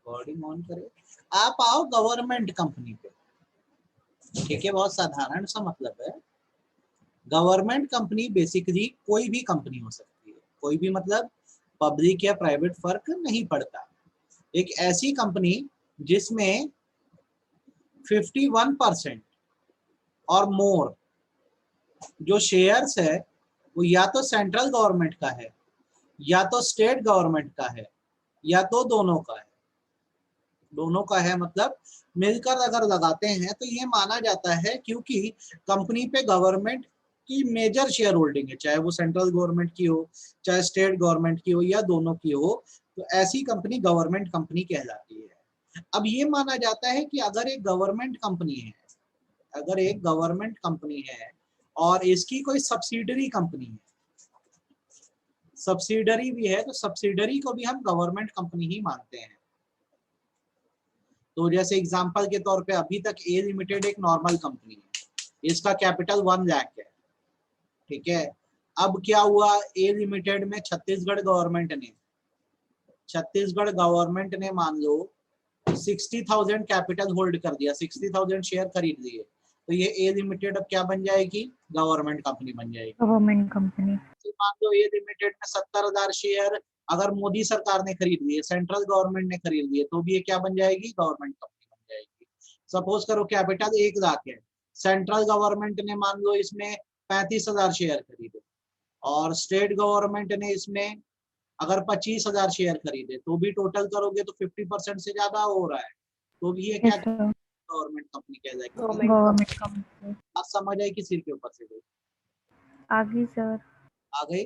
Recording on करें। आप आओ गवर्नमेंट कंपनी पे, ठीक है, बहुत साधारण सा मतलब है। गवर्नमेंट कंपनी बेसिकली कोई भी कंपनी हो सकती है, कोई भी मतलब पब्लिक या प्राइवेट फर्क नहीं पड़ता। एक ऐसी कंपनी जिसमें 51% और मोर जो शेयर्स है वो या तो सेंट्रल गवर्नमेंट का है या तो स्टेट गवर्नमेंट का है या तो दोनों का है। दोनों का है मतलब मिलकर अगर लगाते हैं तो ये माना जाता है क्योंकि कंपनी पे गवर्नमेंट की मेजर शेयर होल्डिंग है, चाहे वो सेंट्रल गवर्नमेंट की हो चाहे स्टेट गवर्नमेंट की हो या दोनों की हो, तो ऐसी कंपनी गवर्नमेंट कंपनी कहलाती है। अब ये माना जाता है कि अगर एक गवर्नमेंट कंपनी है, अगर एक गवर्नमेंट कंपनी है और इसकी कोई सब्सिडरी कंपनी है, सब्सिडरी भी है, तो सब्सिडरी को भी हम गवर्नमेंट कंपनी ही मानते हैं। तो जैसे एग्जांपल के तौर पे अभी तक ए लिमिटेड एक नॉर्मल कंपनी है, इसका कैपिटल 1 लाख है, ठीक है। अब क्या हुआ, ए लिमिटेड में छत्तीसगढ़ गवर्नमेंट ने मान लो 60,000 कैपिटल होल्ड कर दिया, 60,000 शेयर खरीद लिए, तो ये ए लिमिटेड अब क्या बन जाएगी, गवर्नमेंट कंपनी बन जाएगी। Government company. मान लो ए लिमिटेड में 70,000 शेयर अगर मोदी सरकार ने खरीद लिए, सेंट्रल गवर्नमेंट ने खरीद लिए, तो भी ये क्या बन जाएगी, गवर्नमेंट कंपनी बन जाएगी। सपोज करो कैपिटल 1 लाख है, सेंट्रल गवर्नमेंट ने मान लो इसमें 35,000 शेयर खरीदे और स्टेट गवर्नमेंट ने इसमें अगर 25,000 शेयर खरीदे, तो भी टोटल करोगे तो 50% से ज्यादा हो रहा है, तो भी ये क्या गवर्नमेंट कंपनी कहलाएगी। Government company. आप समझ आए कि सिर के ऊपर से गई? आगे सर आ गई,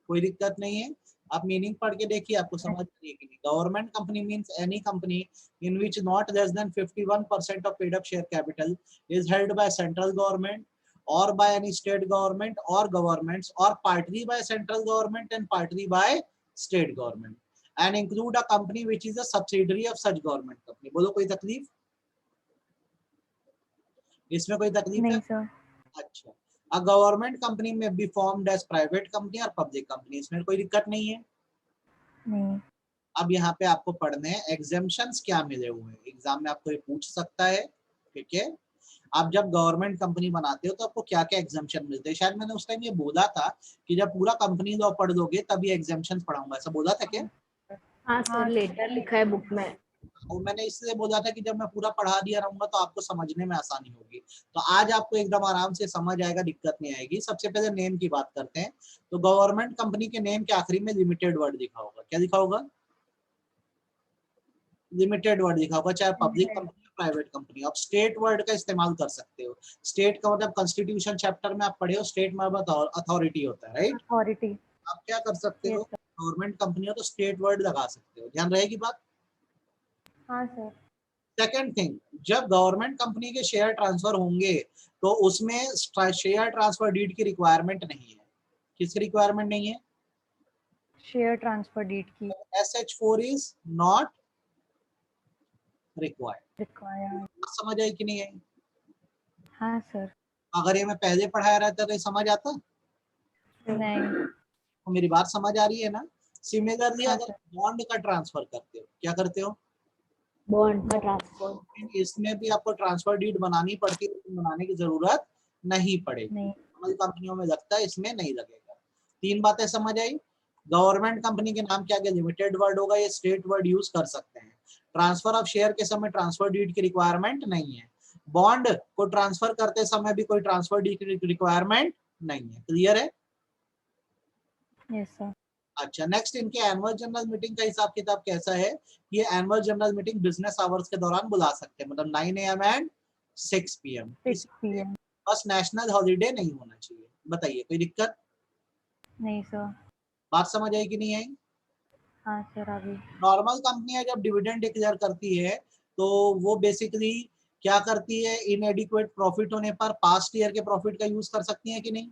कोई दिक्कत नहीं है। आप मीनिंग पढ़ के देखिए, आपको समझ आएगी। Government company means any company in which not less than 51% of paid up share capital is held by central government or by any state government or governments or partly by central government and partly by state government and include a company which is a subsidiary of such government company। बोलो कोई तकलीफ इसमें? कोई तकलीफ नहीं है? Sir. अच्छा, a government company may be formed as private company or public company, इसमें कोई दिक्कत नहीं है। नहीं। अब यहाँ पे आपको पढ़ने हैं एग्जेम्पशंस क्या मिले हुए हैं, एग्जाम में आपको ये पूछ सकता है, ठीक है। आप जब गवर्नमेंट कंपनी बनाते हो तो आपको क्या क्या एग्जाम्पशन मिलते हैं, शायद मैंने उस टाइम ये बोला था कि जब पूरा कंपनी लॉ पढ़ लोगे तभी एग्जाम्पशंस पढ़ाऊंगा, ऐसा बोला था क्या? हाँ सर, लेटर लिखा है बुक में। और मैंने इसलिए बोला था कि जब मैं पूरा पढ़ा दिया रहूंगा तो आपको समझने में आसानी होगी। तो आज आपको एकदम आराम से समझ आएगा, दिक्कत नहीं आएगी। सबसे पहले नेम की बात करते हैं। तो गवर्नमेंट कंपनी के नेम के आखिरी में लिमिटेड वर्ड लिखा होगा, क्या लिखा होगा, लिमिटेड वर्ड लिखा होगा, चाहे पब्लिक कंपनी या प्राइवेट कंपनी। आप स्टेट वर्ड का इस्तेमाल कर सकते हो। स्टेट का मतलब कॉन्स्टिट्यूशन चैप्टर में आप पढ़े हो, स्टेट मतलब अथॉरिटी होता है, राइट। अथॉरिटी। आप क्या कर सकते हो, गवर्नमेंट कंपनी हो तो स्टेट वर्ड लगा सकते हो, ध्यान रहेगी बात। हाँ सर। सेकंड थिंग, जब गवर्नमेंट कंपनी के शेयर ट्रांसफर होंगे तो उसमें शेयर ट्रांसफर डीड की रिक्वायरमेंट नहीं है। किसकी रिक्वायरमेंट नहीं है? शेयर ट्रांसफर डीड की। SH4 is not required. समझ आई कि नहीं आई? हाँ सर। अगर ये मैं पहले पढ़ाया रहता तो ये समझ आता? नहीं। तो मेरी बात समझ आ रही है ना। सिमिलरली हाँ अगर बॉन्ड का ट्रांसफर करते हो, क्या करते हो, बॉन्ड का ट्रांसफर, इसमें भी आपको ट्रांसफर डीड बनानी पड़ती है, लेकिन बनाने की जरूरत नहीं पड़ेगी। कंपनियों में लगता है, इसमें नहीं लगेगा। 3 बातें समझ आई। गवर्नमेंट कंपनी के नाम के आगे लिमिटेड वर्ड होगा, ये स्टेट वर्ड यूज कर सकते हैं। ट्रांसफर ऑफ शेयर के समय ट्रांसफर डीड की रिक्वायरमेंट नहीं है। बॉन्ड को ट्रांसफर करते समय भी कोई ट्रांसफर डीड की रिक्वायरमेंट नहीं है। क्लियर है? Yes sir. अच्छा, नेक्स्ट इनके एनुअल जनरल मीटिंग का हिसाब किताब कैसा है? ये annual general meeting business hours के दौरान बुला सकते हैं, मतलब 9 AM एंड 6 PM। बस नेशनल हॉलीडे नहीं होना चाहिए। बताइए कोई दिक्कत? नहीं सर। बात समझ आई कि नहीं आई? हाँ सर। अभी नॉर्मल कंपनियां जब डिविडेंड डिक्लेयर करती है तो वो बेसिकली क्या करती है, इनएडिक्वेट प्रॉफिट होने पर पास्ट ईयर के प्रॉफिट का यूज कर सकती है कि नहीं?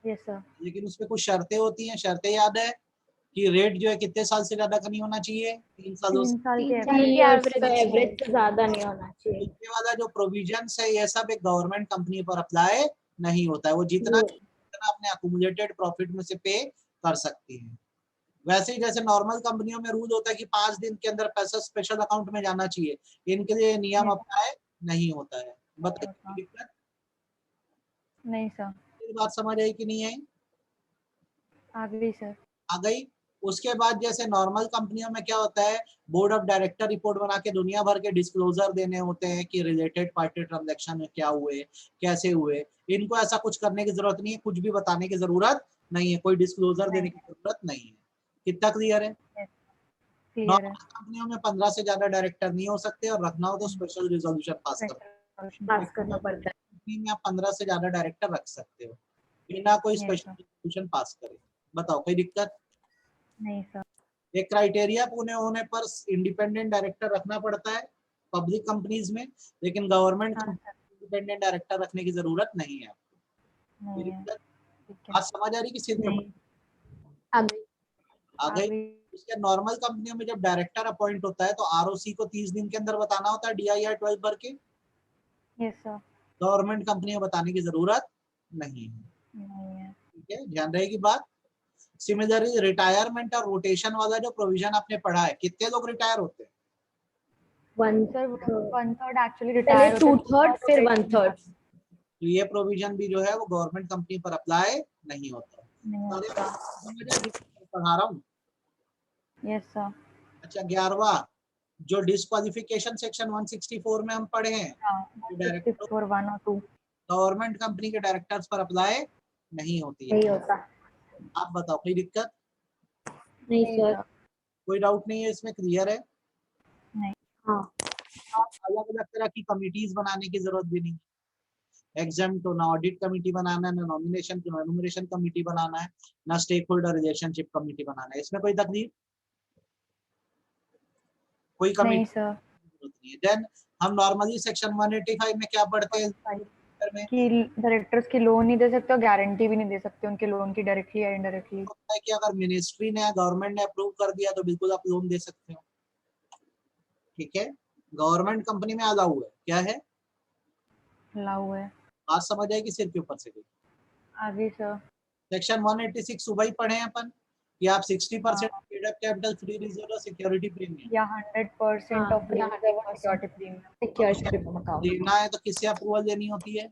Yes sir. लेकिन उसमें कुछ शर्तें होती हैं। शर्तें याद है कि रेट जो है कितने साल से ज्यादा का नहीं होना चाहिए, 3 सालों से। 3 साल के एवरेज से ज्यादा नहीं होना चाहिए। ये वाला जो प्रोविजन है ये सब एक गवर्नमेंट कंपनी पर अप्लाई नहीं होता है। वो जितना अपने अकुमुलेटेड प्रॉफिट में से पे कर सकती है। वैसे ही जैसे नॉर्मल कंपनियों में रूल होता है कि 5 दिन के अंदर पैसा स्पेशल अकाउंट में जाना चाहिए, इनके लिए नियम Yes. अप्लाई नहीं होता है। बताइए होता। कोई दिक्कत? नहीं सर। ये बात समझ आई कि नहीं आई? आ गई सर। आ गई। उसके बाद जैसे नॉर्मल कंपनियों में क्या होता है, बोर्ड ऑफ डायरेक्टर रिपोर्ट बना के दुनिया भर के डिस्क्लोजर देने होते हैं कि रिलेटेड पार्टी ट्रांजैक्शन में क्या हुए, कैसे हुए। इनको ऐसा कुछ करने की जरूरत नहीं है, कुछ भी बताने की जरूरत नहीं है, कोई डिस्क्लोजर देने की जरूरत नहीं है। कितना क्लियर है? क्लियर है। नॉर्मल कंपनियों में 15 से ज्यादा डायरेक्टर नहीं हो सकते, और रखना हो तो स्पेशल रिजोल्यूशन पास कर पास करना पड़ता है। कंपनी में आप 15 से ज्यादा डायरेक्टर रख सकते हो बिना कोई Yes, special sir. Resolution pass करे। बताओ कोई दिक्कत? नहीं सर। एक क्राइटेरिया पूरे होने पर इंडिपेंडेंट डायरेक्टर रखना पड़ता है पब्लिक कंपनीज में, लेकिन गवर्नमेंट हाँ कंपनी सर। में इंडिपेंडेंट डायरेक्टर रखने की जरूरत नहीं है आपको। कोई नहीं है। दिक्कत? ठीक है। बात समझ आ रही कि सिर्फ नहीं। आ गई। आ आ गई? गई। उसके नॉर्मल कंपनियों में जब डायरेक्टर अपॉइंट होता है तो आरओसी को 30 दिन के अंदर बताना होता है, डीआईआर 12 भर के। Yes sir. गवर्नमेंट कंपनी में बताने की जरूरत नहीं है। नहीं है। ठीक है, ध्यान रहेगी बात। सिमिलरली रिटायरमेंट और रोटेशन वाला जो प्रोविजन आपने पढ़ा है, कितने लोग रिटायर होते हैं? वन सर 1/3 एक्चुअली पहले रिटायर 2/3 फिर 1/3। तो ये प्रोविजन भी जो है वो गवर्नमेंट कंपनी पर अप्लाई नहीं होता। नहीं सारे होता। समझ आए जितना पढ़ा रहा हूँ? Yes sir. अच्छा, 11वां जो डिस्क्वालिफिकेशन सेक्शन 164 में हम पढ़े हैं, हाँ डायरेक्टर 164 1 और 2। गवर्नमेंट कंपनी के डायरेक्टर्स पर अप्लाई नहीं होती है। नहीं होता। आप बताओ कोई दिक्कत? नहीं नहीं सर। सर। कोई डाउट नहीं है इसमें? क्लियर है? नहीं। हाँ। अलग अलग तरह की कमिटीज बनाने की जरूरत भी नहीं। एग्जाम तो ना ऑडिट कमेटी बनाना है, ना नॉमिनेशन एनुमरेशन कमेटी बनाना है, ना स्टेक होल्डर रिलेशनशिप कमेटी बनाना है। इसमें कोई तकलीफ? कोई नहीं कमेटी सर। जरूरत नहीं है। देन हम नॉर्मली सेक्शन 185 में क्या पढ़ते हैं में? कि डायरेक्टर्स की लोन नहीं दे सकते और गारंटी भी नहीं दे सकते उनके लोन की, डायरेक्टली या इनडायरेक्टली। होता है कि अगर मिनिस्ट्री ने या गवर्नमेंट ने अप्रूव कर दिया तो बिल्कुल आप लोन दे सकते हो। ठीक है, गवर्नमेंट कंपनी में अलाउ है। क्या है? अलाउ है। बात समझ आएगी सिर्फ के ऊपर से गई। आगे सर। सेक्शन 186 सुबह ही पढ़े हैं अपन कि आप 60% हाँ। Paid up capital free reserve और सिक्योरिटी प्रीमियम या 100% हाँ, ऑफ या सिक्योरिटी प्रीमियम। Security account. लेना है तो किससे अप्रूवल लेनी होती है?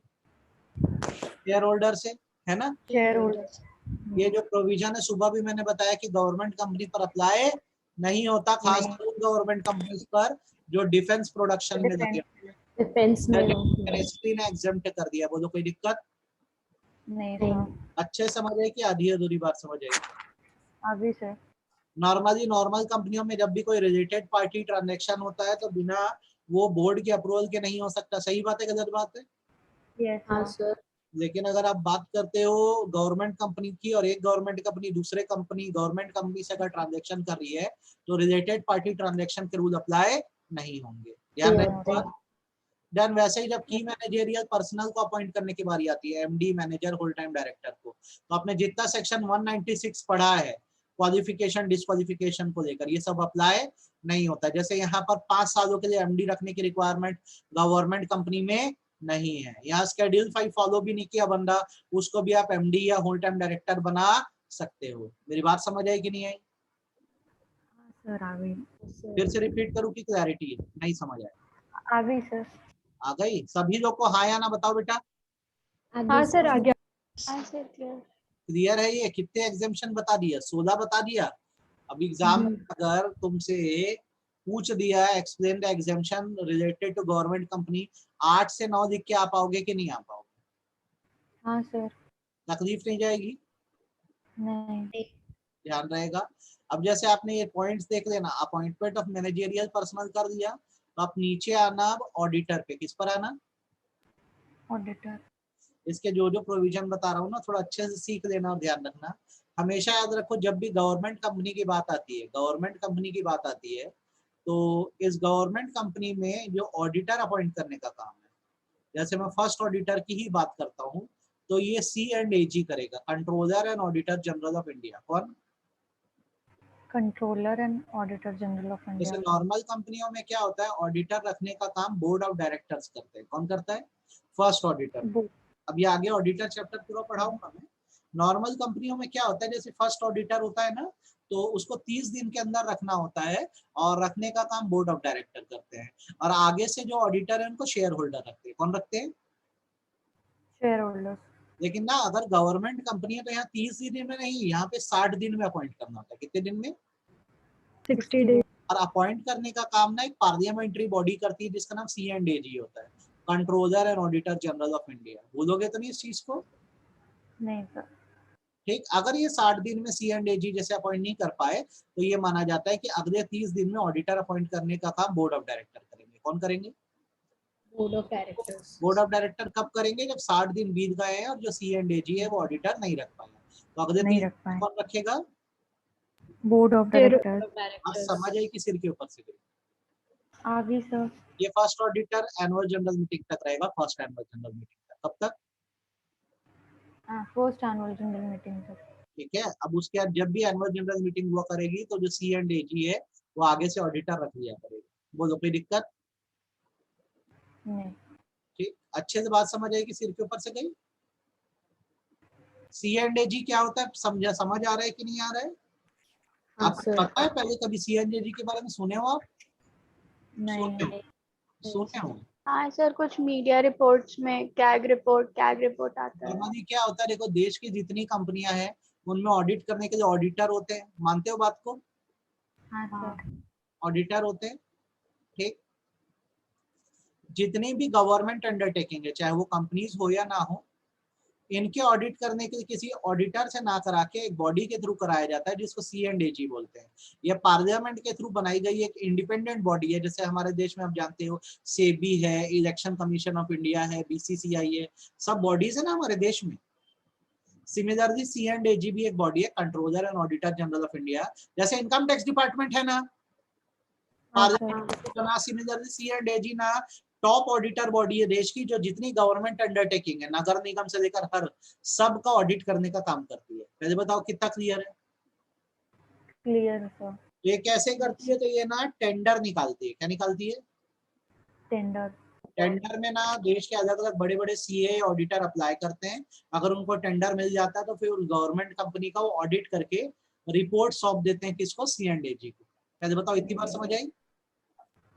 शेयर होल्डर से, है ना? Share holder. ये जो प्रोविजन है सुबह भी मैंने बताया कि गवर्नमेंट कंपनी पर अप्लाई नहीं होता, खासकर उन गवर्नमेंट कंपनीज पर जो डिफेंस प्रोडक्शन में लगे। डिफेंस में मिनिस्ट्री ने एग्जम्प्ट कर दिया। बोलो कोई दिक्कत? नहीं नहीं। सर। अच्छे समझ आए कि आधी अधूरी बात समझ आई? आगे सर। नॉर्मली नॉर्मल कंपनियों में जब भी कोई रिलेटेड पार्टी ट्रांजैक्शन होता है तो बिना वो बोर्ड के अप्रूवल के नहीं हो सकता। सही बात है, गलत बात है? यस हाँ सर। सर। लेकिन अगर आप बात करते हो गवर्नमेंट कंपनी की और एक गवर्नमेंट कंपनी दूसरे कंपनी गवर्नमेंट कंपनी से अगर ट्रांजैक्शन कर रही है तो रिलेटेड पार्टी ट्रांजैक्शन के रूल अप्लाई नहीं होंगे। ध्यान नहीं रखिए। होता। देन वैसे ही जब की मैनेजरियल पर्सनल को अपॉइंट करने की बारी आती है, MD manager whole time director को, तो आपने जितना सेक्शन 196 पढ़ा है क्वालिफिकेशन डिस्क्वालिफिकेशन को लेकर, ये सब अप्लाई नहीं होता। जैसे यहाँ पर 5 सालों के लिए एमडी रखने की रिक्वायरमेंट गवर्नमेंट कंपनी में नहीं है। यहाँ शेड्यूल 5 फॉलो भी नहीं किया बंदा, उसको भी आप एमडी या होल टाइम डायरेक्टर बना सकते हो। मेरी बात समझ आई कि नहीं आई? सर आ गई। फिर से रिपीट करूँ कि क्लैरिटी नहीं समझ आया? आ गई सर। आ गई? सभी लोग को हाँ या ना बताओ बेटा। हाँ सर आ गया। हाँ सर क्लियर। क्लियर है? ये कितने एग्जामेशन बता दिया? 16 बता दिया। अब एग्जाम अगर तुमसे पूछ दिया explain the examination related to government company, 8 से 9 लिख के आ पाओगे कि नहीं आ पाओगे? हाँ सर। तकलीफ नहीं जाएगी? नहीं। ध्यान रहेगा। अब जैसे आपने ये पॉइंट्स देख लेना, अपॉइंटमेंट ऑफ मैनेजरियल पर्सनल कर दिया, तो आप नीचे आना, अब ऑडिटर पे। किस पर आना? ऑडिटर। इसके जो जो प्रोविजन बता रहा हूँ ना, थोड़ा अच्छे से सीख लेना और ध्यान रखना। हमेशा याद रखो जब भी गवर्नमेंट कंपनी की बात आती है, गवर्नमेंट कंपनी की बात आती है, तो इस गवर्नमेंट कंपनी में जो ऑडिटर अपॉइंट करने का काम है, जैसे मैं फर्स्ट ऑडिटर की ही बात करता हूँ, तो ये C&AG करेगा, controller and auditor general of India. कौन? Controller and auditor general of जैसे इंडिया। नॉर्मल कंपनियों में क्या होता है, ऑडिटर रखने का काम बोर्ड ऑफ डायरेक्टर्स करते हैं। कौन करता है? First auditor. अब ये आगे ऑडिटर चैप्टर पूरा पढ़ाऊंगा मैं। नॉर्मल कंपनियों में क्या होता है, जैसे फर्स्ट ऑडिटर होता है ना, तो उसको 30 दिन के अंदर रखना होता है और रखने का काम बोर्ड ऑफ डायरेक्टर करते हैं। और आगे से जो ऑडिटर है उनको शेयर होल्डर रखते हैं। कौन रखते हैं? Share holders. लेकिन ना अगर गवर्नमेंट कंपनी है तो यहाँ 30 दिन में नहीं, यहाँ पे 60 दिन में अपॉइंट करना होता है। कितने दिन में? 60 days. और अपॉइंट करने का काम ना एक पार्लियामेंट्री बॉडी करती है जिसका नाम C&AG होता है, controller and auditor general of India. भूलोगे तो नहीं इस चीज को? नहीं सर। ठीक, अगर ये 60 दिन में C&AG जैसे अपॉइंट नहीं कर पाए तो ये माना जाता है कि अगले 30 दिन में ऑडिटर अपॉइंट करने का काम बोर्ड ऑफ डायरेक्टर करेंगे। कौन करेंगे? Board of directors. Board of director कब करेंगे? जब 60 दिन बीत गए हैं और जो C&AG है वो ऑडिटर नहीं रख पाया, तो अगले नहीं 30 रख पाए। कौन रखेगा? Board of Chair directors. of आज directors. समझ आई कि सिर के ऊपर से गई? आगे सर। ये first auditor annual general meeting तक रहेगा, फर्स्ट एनुअल जनरल मीटिंग तक। कब तक? First annual general meeting sir. ठीक है, अब उसके बाद जब भी एनुअल जनरल मीटिंग हुआ करेगी तो जो C&AG है वो आगे से ऑडिटर रख लिया करेगा। बोलो कोई दिक्कत? नहीं। ठीक, अच्छे से बात समझ आई कि सिर के ऊपर से गई? C&AG क्या होता है समझ आ रहा है कि नहीं आ रहा है? हाँ आपको सर. पता है पहले कभी C&AG के बारे में सुने हो आप? नहीं। सुने हो? हाँ सर, कुछ मीडिया रिपोर्ट्स में कैग रिपोर्ट आता है। नॉर्मली क्या होता है, देखो देश की जितनी कंपनियां हैं उनमें ऑडिट करने के लिए ऑडिटर होते हैं। मानते हो बात को? हाँ सर। ऑडिटर होते हैं। ठीक, जितनी भी गवर्नमेंट अंडरटेकिंग है चाहे वो कंपनीज हो या ना हो, इनके ऑडिट करने के लिए किसी ऑडिटर से ना करा के एक बॉडी के थ्रू कराया जाता है जिसको C&AG बोलते हैं। ये पार्लियामेंट के थ्रू बनाई गई एक इंडिपेंडेंट बॉडी है। जैसे हमारे देश में आप जानते हो सेबी है, इलेक्शन कमीशन ऑफ इंडिया है, BCCI है, सब बॉडीज है ना हमारे देश में। सिमिलरली C&AG भी एक बॉडी है, controller and auditor general of India. जैसे इनकम टैक्स डिपार्टमेंट है ना, सिमिलरली C&AG ना टॉप ऑडिटर बॉडी है देश की, जो जितनी गवर्नमेंट अंडरटेकिंग है नगर निगम से लेकर हर सब का ऑडिट करने का काम करती है। पहले बताओ कितना क्लियर है? Clear sir. ये कैसे करती है? तो ये ना टेंडर निकालती है। क्या निकालती है? टेंडर। टेंडर में ना देश के अलग अलग बड़े बड़े CA ऑडिटर अप्लाई करते हैं। अगर उनको टेंडर मिल जाता है तो फिर गवर्नमेंट कंपनी का वो ऑडिट करके रिपोर्ट सौंप देते हैं किसको? C&AG को। पहले बताओ इतनी बार समझ आई?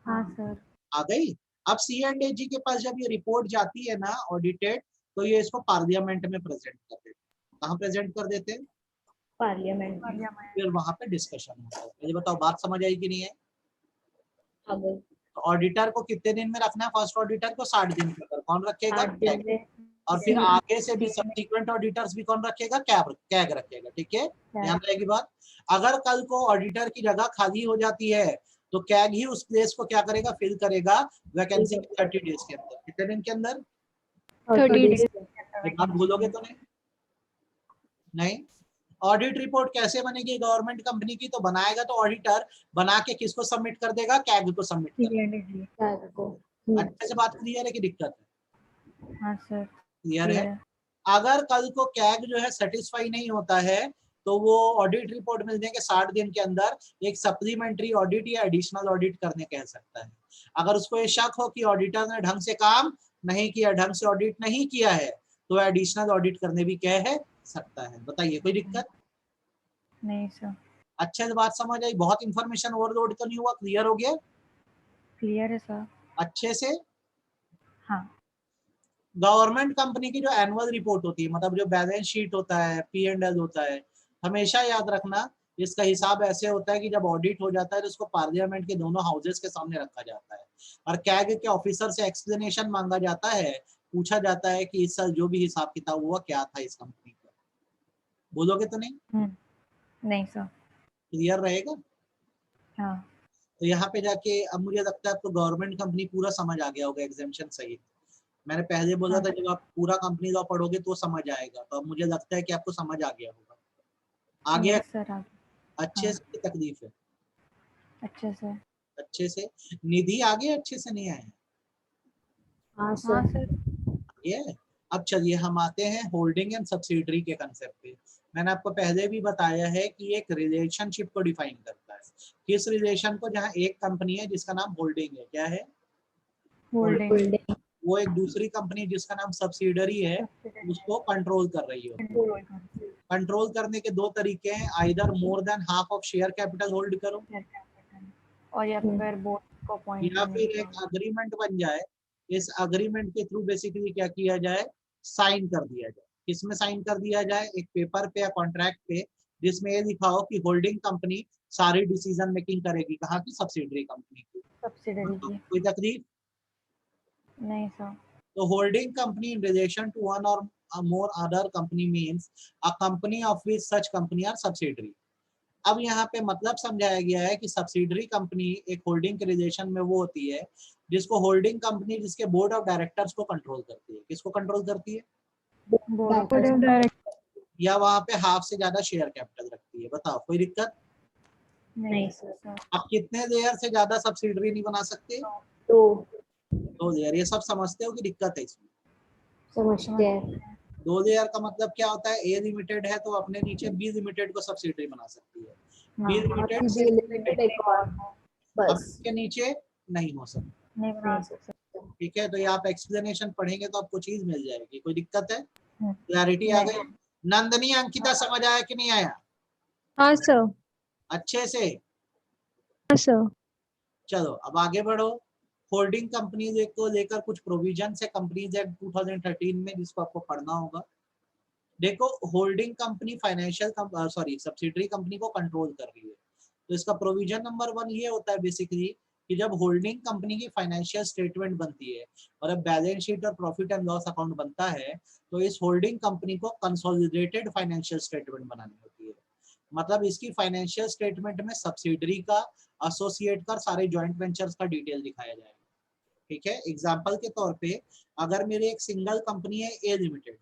हाँ सर। आ गई? अब C&AG के पास जब ये रिपोर्ट जाती है ना ऑडिटेड, तो ये इसको पार्लियामेंट में प्रेजेंट कर देते हैं। कहाँ प्रेजेंट कर देते हैं? पार्लियामेंट. फिर वहां पे डिस्कशन होता है। मुझे बताओ बात समझ आई कि नहीं है? अब तो ऑडिटर को कितने दिन में रखना है? फर्स्ट ऑडिटर को 60 दिन के अंदर। कौन रखेगा? 8 दिन में. और फिर आगे से भी सब्सिक्वेंट ऑडिटर्स भी कौन रखेगा? कैग रखेगा। ठीक है, ध्यान रहेगी बात। अगर कल को ऑडिटर की जगह खाली हो जाती है तो कैग ही उस प्लेस को क्या करेगा? फिल करेगा वैकेंसी 30 डेज के अंदर। कितने दिन के अंदर? 30 days. ये बात भूलोगे तो नहीं? ऑडिट रिपोर्ट कैसे बनेगी गवर्नमेंट कंपनी की? तो बनाएगा तो ऑडिटर बना के किसको सबमिट कर देगा? कैग को सबमिट कर देगा। कैग को. अच्छे से बात क्लियर है कि दिक्कत है? हाँ सर। क्लियर है। अगर कल को कैग जो है सेटिस्फाई नहीं होता है तो वो ऑडिट रिपोर्ट मिलने के 60 दिन के अंदर एक सप्लीमेंट्री ऑडिट या एडिशनल ऑडिट करने कह सकता है। अगर उसको ये शक हो कि ऑडिटर ने ढंग से काम नहीं किया, ढंग से ऑडिट नहीं किया है, तो एडिशनल ऑडिट करने भी कह सकता है। बताइए कोई दिक्कत? नहीं सर। अच्छे से बात समझ आई? बहुत इंफॉर्मेशन ओवरलोड तो नहीं हुआ? क्लियर हो गया? क्लियर है सर। अच्छे से। हाँ। गवर्नमेंट कंपनी की जो एनुअल रिपोर्ट होती है, मतलब जो बैलेंस शीट होता है, P&L होता है, हमेशा याद रखना इसका हिसाब ऐसे होता है कि जब ऑडिट हो जाता है तो उसको पार्लियामेंट के दोनों हाउसेस के सामने रखा जाता है और कैग के ऑफिसर से एक्सप्लेनेशन मांगा जाता है, पूछा जाता है कि इस साल जो भी हिसाब किताब हुआ क्या था इस कंपनी का। बोलोगे तो नहीं? नहीं सर। क्लियर रहेगा? हाँ। तो यहाँ पे जाके अब मुझे लगता है आपको गवर्नमेंट कंपनी पूरा समझ आ गया होगा एग्जेम्पशन सहित। मैंने पहले बोला था जब आप पूरा कंपनी लॉ पढ़ोगे तो समझ आएगा, तो अब मुझे लगता है कि आपको समझ आ गया होगा। आगे सर आगे। अच्छे से तकलीफ है? अच्छे से। अच्छे से। निधि आगे अच्छे से नहीं आए? हाँ हाँ सर. सर। ये अब चलिए हम आते हैं होल्डिंग एंड सब्सिडरी के कंसेप्ट पे। मैंने आपको पहले भी बताया है कि एक रिलेशनशिप को डिफाइन करता है। किस रिलेशन को? जहाँ एक कंपनी है जिसका नाम होल्डिंग है। क्या है? होल्डिंग। वो एक दूसरी कंपनी जिसका नाम सब्सिडरी है उसको कंट्रोल कर रही हो। कंट्रोल करने के दो तरीके हैं, either more than half of share capital hold करो, और या फिर बोर्ड को अपॉइंट या फिर एक अग्रीमेंट बन जाए, इस अग्रीमेंट के थ्रू बेसिकली क्या किया जाए, साइन कर दिया जाए। किसमें साइन कर दिया जाए, एक पेपर पे या कॉन्ट्रैक्ट पे जिसमें ये लिखा हो कि होल्डिंग कंपनी सारी डिसीजन मेकिंग करेगी, कहाँ की, सब्सिडरी कंपनी की। सब्सिडरी की। कोई तकलीफ नहीं सर। तो holding company in relation to one और more other company means a company of which such company are subsidiary। अब यहाँ पे मतलब समझाया गया है कि सब्सिडरी कंपनी एक होल्डिंग के रिलेशन में वो होती है जिसको होल्डिंग कंपनी जिसके बोर्ड ऑफ डायरेक्टर्स को कंट्रोल करती है। किसको कंट्रोल करती है, बोर्ड ऑफ डायरेक्टर। या वहां पे हाफ से ज्यादा शेयर कैपिटल रखती है। बताओ कोई दिक्कत? नहीं सर। आप कितने लेयर से ज्यादा सब्सिडरी नहीं बना सकते? दो लेयर। ये सब समझते हो कि दिक्कत है इसमें? समझते हैं। दो लेयर का मतलब क्या होता है, ए लिमिटेड है तो अपने नीचे बी लिमिटेड को सब्सिडरी बना सकती है, बी लिमिटेड से लिमिटेड एक और बस के नीचे नहीं हो सकता। नहीं बना सकते। ठीक है, तो ये आप एक्सप्लेनेशन पढ़ेंगे तो आपको चीज मिल जाएगी। कोई दिक्कत है? क्लैरिटी आ गई? नंदनी अंकिता समझ आया कि नहीं आया? हाँ सर। अच्छे से? हाँ सर। चलो अब आगे बढ़ो। होल्डिंग कंपनी को लेकर कुछ प्रोविजन है कंपनीज एक्ट 2013 में जिसको आपको पढ़ना होगा। देखो, holding company financial subsidiary company को कंट्रोल कर रही है, तो इसका प्रोविजन नंबर 1 ये होता है बेसिकली कि जब होल्डिंग कंपनी की फाइनेंशियल स्टेटमेंट बनती है और अब बैलेंस शीट और प्रॉफिट एंड लॉस अकाउंट बनता है तो इस होल्डिंग कंपनी को कंसोलिडेटेड फाइनेंशियल स्टेटमेंट बनानी होती है। मतलब इसकी फाइनेंशियल स्टेटमेंट में सब्सिडरी का, एसोसिएट का, सारे जॉइंट वेंचर्स का डिटेल दिखाया जाएगा। ठीक है, एग्जाम्पल के तौर पे अगर मेरी एक सिंगल कंपनी है ए लिमिटेड,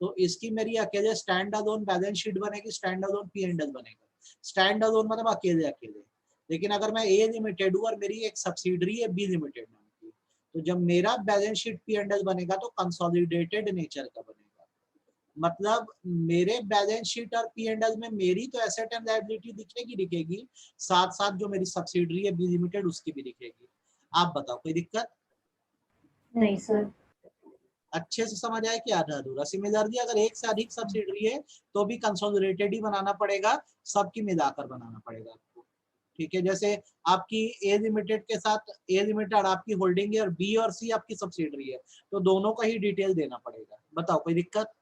तो इसकी मेरी अकेले स्टैंड अलोन बैलेंस शीट बनेगी, स्टैंड अलोन P&L बनेगा। स्टैंड अलोन मतलब अकेले अकेले। लेकिन अगर मैं ए लिमिटेड हूँ और मेरी एक सब्सिडरी है बी लिमिटेड नाम की, तो जब मेरा बैलेंस शीट P&L बनेगा तो कंसोलिडेटेड नेचर का बनेगा। मतलब मेरे बैलेंस शीट और P&L में मेरी तो एसेट एंड लायबिलिटी दिखेगी, साथ साथ जो मेरी सब्सिडरी है बी लिमिटेड उसकी भी दिखेगी। आप बताओ कोई दिक्कत? नहीं सर। अच्छे से समझ आया कि आधा अधूरा? सिमिलरली अगर एक से अधिक सब्सिडरी है तो भी कंसोलिडेटेड ही बनाना पड़ेगा, सबकी मिलाकर बनाना पड़ेगा आपको। ठीक है, जैसे आपकी ए लिमिटेड के साथ ए लिमिटेड आपकी होल्डिंग है और बी और सी आपकी सब्सिडरी है, तो दोनों का ही डिटेल देना पड़ेगा। बताओ कोई दिक्कत?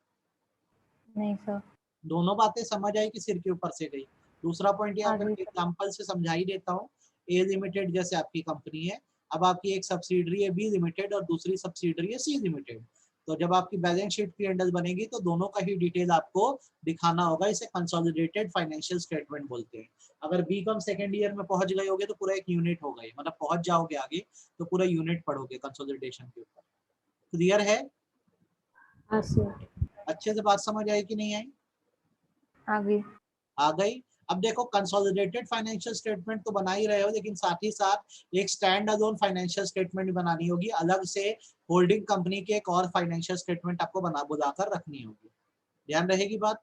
नहीं सर। दोनों बातें समझ आई कि सिर के ऊपर से गई? दूसरा पॉइंट यहाँ पर एग्जाम्पल से समझा ही देता हूँ। ए लिमिटेड जैसे आपकी कंपनी है, अब आपकी एक सब्सिडरी है बी लिमिटेड और दूसरी सब्सिडरी है सी लिमिटेड, तो जब आपकी बैलेंस शीट P&L बनेगी तो दोनों का ही डिटेल आपको दिखाना होगा। इसे कंसोलिडेटेड फाइनेंशियल स्टेटमेंट बोलते हैं। अगर बीकॉम सेकेंड ईयर में पहुंच गए होगे तो पूरा एक यूनिट हो गए, मतलब पहुंच जाओगे आगे तो पूरा यूनिट पढ़ोगे कंसोलिडेशन के ऊपर। क्लियर है? हाँ सर। अच्छे से बात समझ आई कि नहीं आई? आगे आ गई। अब देखो, कंसोलिडेटेड फाइनेंशियल स्टेटमेंट तो बना ही रहे हो, लेकिन साथ ही साथ एक स्टैंड अलोन फाइनेंशियल स्टेटमेंट बनानी होगी, अलग से होल्डिंग कंपनी के एक और फाइनेंशियल स्टेटमेंट आपको बुलाकर रखनी होगी। ध्यान रहेगी बात?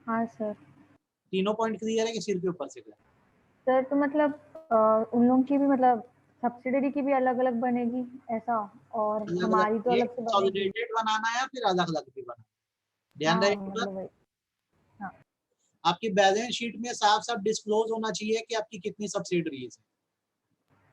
हाँ सर। तीनों पॉइंट क्लियर है कि सिर के ऊपर से गए? सर तो मतलब उन लोगों की भी मतलब सब्सिडरी की भी अलग अलग बनेगी ऐसा, और हमारी तो अलग से बनेगी। कंसोलिडेटेड बनाना है या फिर अलग अलग भी बनाना? ध्यान रहेगी बात? मतलब वही। हाँ। आपकी बैलेंस शीट में साफ साफ डिस्क्लोज होना चाहिए कि आपकी कितनी सब्सिडरीज है।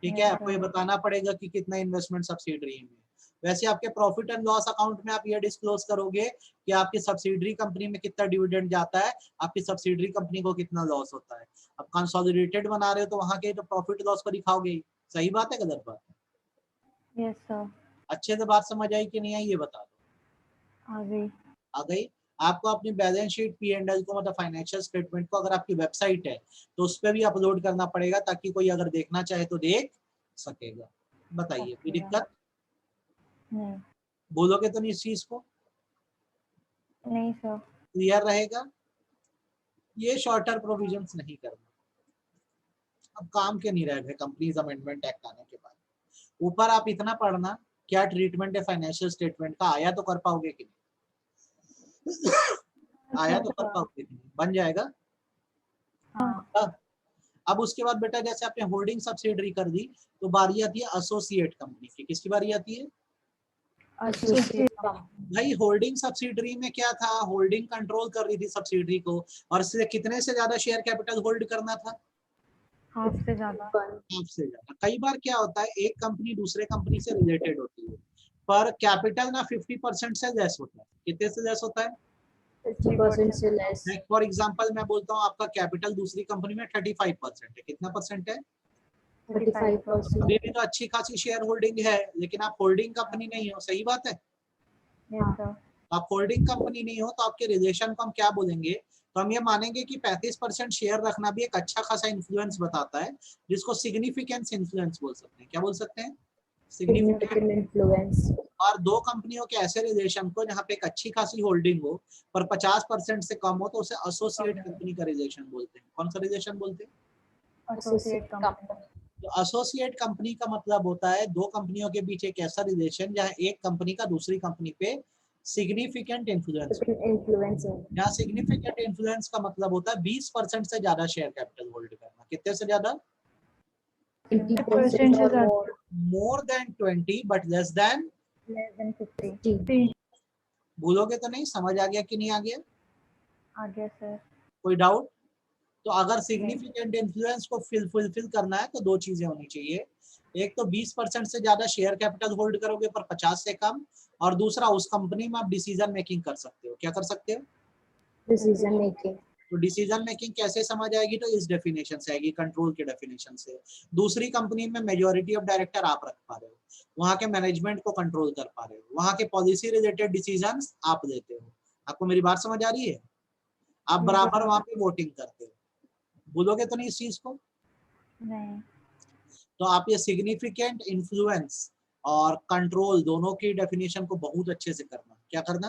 ठीक है, आपको ये बताना पड़ेगा कि कितना इन्वेस्टमेंट सब्सिडरी में। वैसे आपके प्रॉफिट एंड लॉस अकाउंट में आप ये डिस्क्लोज करोगे कि आपकी सब्सिडरी कंपनी में कितना डिविडेंड जाता है, आपकी सब्सिडरी कंपनी को कितना लॉस होता है। अब कंसोलिडेटेड बना रहे हो तो वहां के तो प्रॉफिट लॉस को दिखाओगे ही। सही बात है गलत बात है? Yes sir. अच्छे से बात समझ आई कि नहीं आई ये बता दो। आ गई। आ गई। आपको अपनी बैलेंस शीट P&L को, मतलब फाइनेंशियल स्टेटमेंट को, अगर आपकी वेबसाइट है तो उस पर भी अपलोड करना पड़ेगा ताकि कोई अगर देखना चाहे तो देख सकेगा। बताइए कोई दिक्कत? नहीं। बोलोगे तो नहीं इस चीज को? नहीं सर। क्लियर रहेगा? ये शॉर्टर प्रोविजंस नहीं करना। अब काम के नहीं रह गए कंपनीज अमेंडमेंट एक्ट आने के बाद। ऊपर आप इतना पढ़ना क्या ट्रीटमेंट है फाइनेंशियल स्टेटमेंट का, आया तो कर पाओगे कि नहीं? आया तो कर पाओगे कि नहीं? बन जाएगा? हाँ। अब उसके बाद बेटा जैसे आपने होल्डिंग सब्सिडरी कर दी तो बारी आती है एसोसिएट कंपनी की। किसकी बारी आती है? associate company, भाई होल्डिंग सब्सिडरी में क्या था, होल्डिंग कंट्रोल कर रही थी सब्सिडरी को, और इससे कितने से ज्यादा शेयर कैपिटल होल्ड करना था, हाफ से ज्यादा। हाफ से ज्यादा। कई बार क्या होता है, एक कंपनी दूसरे कंपनी से रिलेटेड होती है, पर कैपिटल ना 50% से लेस होता है। कितने से लेस होता है? 50% से less, फॉर एग्जांपल मैं बोलता हूँ आपका कैपिटल दूसरी कंपनी में 35% है, कितना परसेंट है? 35%, अभी भी तो अच्छी खासी शेयर होल्डिंग है, लेकिन आप होल्डिंग कंपनी नहीं हो, सही बात है। Yes sir. आप होल्डिंग कंपनी नहीं हो तो आपके रिलेशन को हम क्या बोलेंगे, तो हम ये मानेंगे कि 35% शेयर रखना भी एक अच्छा खासा इन्फ्लुएंस बताता है, जिसको सिग्निफिकेंस इन्फ्लुएंस बोल सकते हैं। क्या बोल सकते हैं? सिग्निफिकेंट। significant influence, और दो कंपनियों के ऐसे रिलेशन को जहाँ पे एक अच्छी खासी होल्डिंग हो पर 50% से कम हो, तो उसे एसोसिएट कंपनी का रिलेशन बोलते हैं। कौन सा रिलेशन बोलते हैं? Associate company. तो एसोसिएट कंपनी का मतलब होता है दो कंपनियों के बीच एक ऐसा रिलेशन जहाँ एक कंपनी का दूसरी कंपनी पे सिग्निफिकेंट इन्फ्लुएंस। influence है, यहाँ सिग्निफिकेंट इन्फ्लुएंस का मतलब होता है 20% से ज्यादा शेयर कैपिटल होल्ड करना। कितने से ज्यादा? 20% or more, more than 20 but less than. Less than 50। 50, भूलोगे तो नहीं? समझ आ गया कि नहीं आ गया? आ गया सर। कोई डाउट? तो अगर सिग्निफिकेंट इन्फ्लुएंस को फुलफिल करना है तो दो चीजें होनी चाहिए, एक तो 20% से ज्यादा शेयर कैपिटल होल्ड करोगे पर 50 से कम, और दूसरा उस कंपनी में आप डिसीजन मेकिंग कर सकते हो। क्या कर सकते हो? decision making, तो डिसीजन मेकिंग कैसे समझ आएगी, तो इस डेफिनेशन से आएगी, कंट्रोल के डेफिनेशन से। दूसरी कंपनी में मेजॉरिटी ऑफ डायरेक्टर आप रख पा रहे हो, वहां के मैनेजमेंट को कंट्रोल कर पा रहे हो, वहां के पॉलिसी रिलेटेड डिसीजन आप लेते हो। आपको मेरी बात समझ आ रही है? आप बराबर वहां पे वोटिंग करते हो। बोलोगे तो नहीं इस चीज को? नहीं। तो आप ये सिग्निफिकेंट इन्फ्लुएंस और कंट्रोल दोनों की डेफिनेशन को बहुत अच्छे से करना। क्या करना?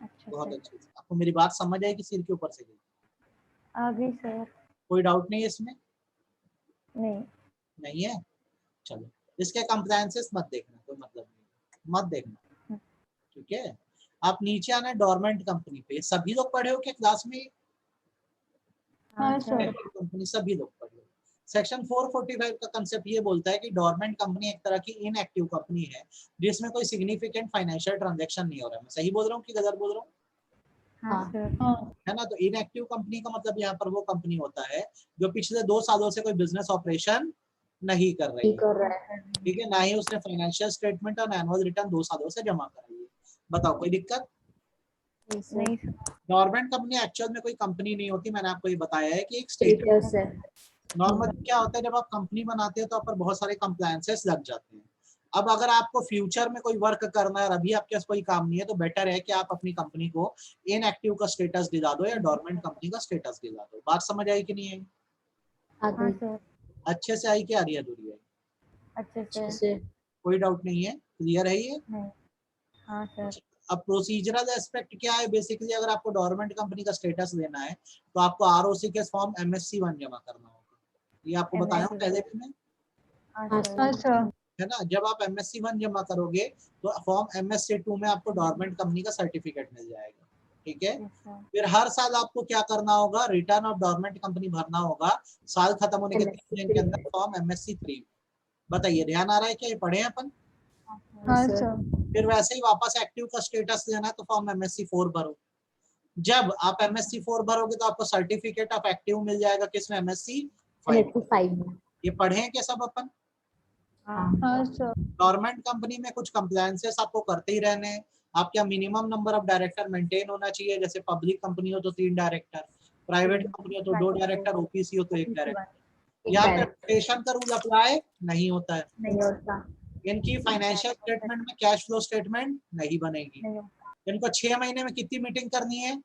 अच्छा बहुत सर। अच्छे से। आपको मेरी बात समझ आएगी सिर के ऊपर से गई? आ गई सर। कोई डाउट नहीं है इसमें? नहीं। नहीं है? चलो, इसके कंप्लायंसेस मत देखना, कोई मतलब नहीं, मत देखना, ठीक है। आप नीचे आना डोरमेंट कंपनी पे। सभी लोग पढ़े हो क्या क्लास में? हाँ सर। कंपनी सभी लोग पढ़े हो। सेक्शन 445 का कंसेप्ट ये बोलता है कि डोरमेंट कंपनी एक तरह की इनएक्टिव कंपनी है जिसमें कोई सिग्निफिकेंट फाइनेंशियल ट्रांजैक्शन नहीं हो रहा है। मैं सही बोल रहा हूँ कि गलत बोल रहा हूँ? हाँ सर। है ना। तो इनएक्टिव कंपनी का मतलब यहाँ पर वो कंपनी होता है जो पिछले 2 सालों से कोई बिजनेस ऑपरेशन नहीं कर रही है, कर रहा है, ठीक है, ना ही उसने फाइनेंशियल स्टेटमेंट और एनुअल रिटर्न 2 सालों से जमा कराई है। बताओ कोई दिक्कत? नहीं सर। गवर्नमेंट कंपनी एक्चुअल में कोई कंपनी नहीं होती, मैंने आपको ये बताया है कि एक स्टेटस status है, नॉर्मली क्या होता है, जब आप कंपनी बनाते हो तो आप पर बहुत सारे कंप्लायंसेस लग जाते हैं। अब अगर आपको फ्यूचर में कोई वर्क करना है और अभी आपके पास कोई काम नहीं है, तो बेटर है कि आप अपनी कंपनी को इनएक्टिव का स्टेटस दिला दो या डोरमेंट कंपनी का स्टेटस दिला दो। बात समझ आई कि नहीं आई? आ हाँ गई सर। अच्छे से आई कि आ रही है, अधूरी आई? अच्छे अच्छे से। से, कोई डाउट नहीं है? क्लियर है ये? नहीं। हाँ सर। अब प्रोसीजरल एस्पेक्ट क्या है, बेसिकली अगर आपको डोरमेंट कंपनी का स्टेटस लेना है तो आपको आरओसी के फॉर्म MSC1 जमा करना होगा। ये आपको बताया हूं पहले भी मैं, हाँ हाँ सर। सर, है ना। जब आप MSC1 जमा करोगे तो फॉर्म MSC2 में आपको डोरमेंट कंपनी का सर्टिफिकेट मिल जाएगा, ठीक है। Yes sir. फिर हर साल आपको क्या करना होगा, रिटर्न ऑफ डोरमेंट कंपनी भरना होगा, साल खत्म होने के 3 दिन के अंदर फॉर्म MSC3। बताइए ध्यान आ रहा है क्या? ये पढ़े हैं अपन? हाँ सर, फिर वैसे ही वापस एक्टिव का स्टेटस लेना है तो फॉर्म MSC4 भरो। जब आप MSC4 भरोगे तो आपको सर्टिफिकेट ऑफ एक्टिव मिल जाएगा, किसमें? MSC5। 5 में, ये पढ़े हैं क्या सब अपन? हाँ सर। गवर्नमेंट कंपनी में कुछ कंप्लायंसेस आपको करते ही रहने हैं। आपका minimum number of director maintain होना चाहिए, जैसे पब्लिक कंपनी हो तो 3 डायरेक्टर, प्राइवेट कंपनी हो तो 2 डायरेक्टर, ओपीसी हो तो 1 डायरेक्टर। यहाँ पे रोटेशन का रूल अप्लाई नहीं होता है। नहीं होता, इनकी फाइनेंशियल स्टेटमेंट में कैश फ्लो स्टेटमेंट नहीं बनेगी। इनको 6 महीने में कितनी मीटिंग करनी है?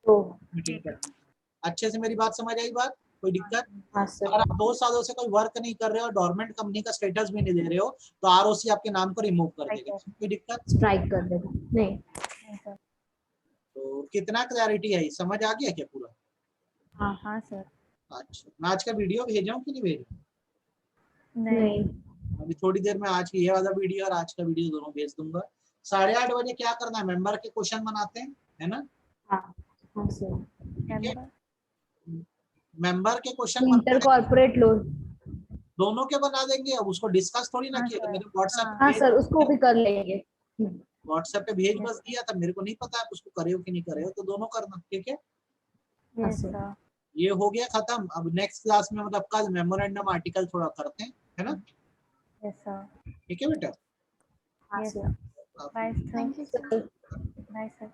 तो मीटिंग करनी है। अच्छे से मेरी बात समझ आई? बात कोई दिक्कत? हाँ अगर सर, आप 2 सालों से कोई वर्क नहीं कर रहे हो, डोरमेंट कंपनी का स्टेटस भी नहीं दे रहे हो, तो आरओसी आपके नाम को रिमूव कर देगा। कोई दिक्कत? स्ट्राइक कर देगा, नहीं, तो कितना क्लैरिटी है, समझ आ गया क्या पूरा? हाँ हाँ सर। अच्छा, मैं आज का वीडियो भेजाऊं कि नहीं भेजूं? नहीं, अभी थोड़ी देर में आज की ये वाला वीडियो और आज का वीडियो दोनों भेज दूंगा। 8:30 बजे क्या करना है, मेंबर के क्वेश्चन बनाते हैं, है ना। हाँ हाँ सर, ठीक है, मेंबर के क्वेश्चन इंटर कॉर्पोरेट लोन, दोनों के बना देंगे, अब उसको डिस्कस थोड़ी ना हाँ, किया, तो सर। मेरे व्हाट्सएप हाँ सर, उसको भी कर लेंगे। व्हाट्सएप पे भेज बस दिया था, मेरे को नहीं पता आप उसको करे हो कि नहीं करे हो, तो दोनों करना, ठीक है। हाँ यस सर। सर। ये हो गया खत्म। अब नेक्स्ट क्लास में मतलब कल मेमोरेंडम आर्टिकल थोड़ा करते हैं, है ना। Yes sir. ठीक है बेटा। हाँ yes sir. Sir. Bye sir. Thank you sir. Bye sir.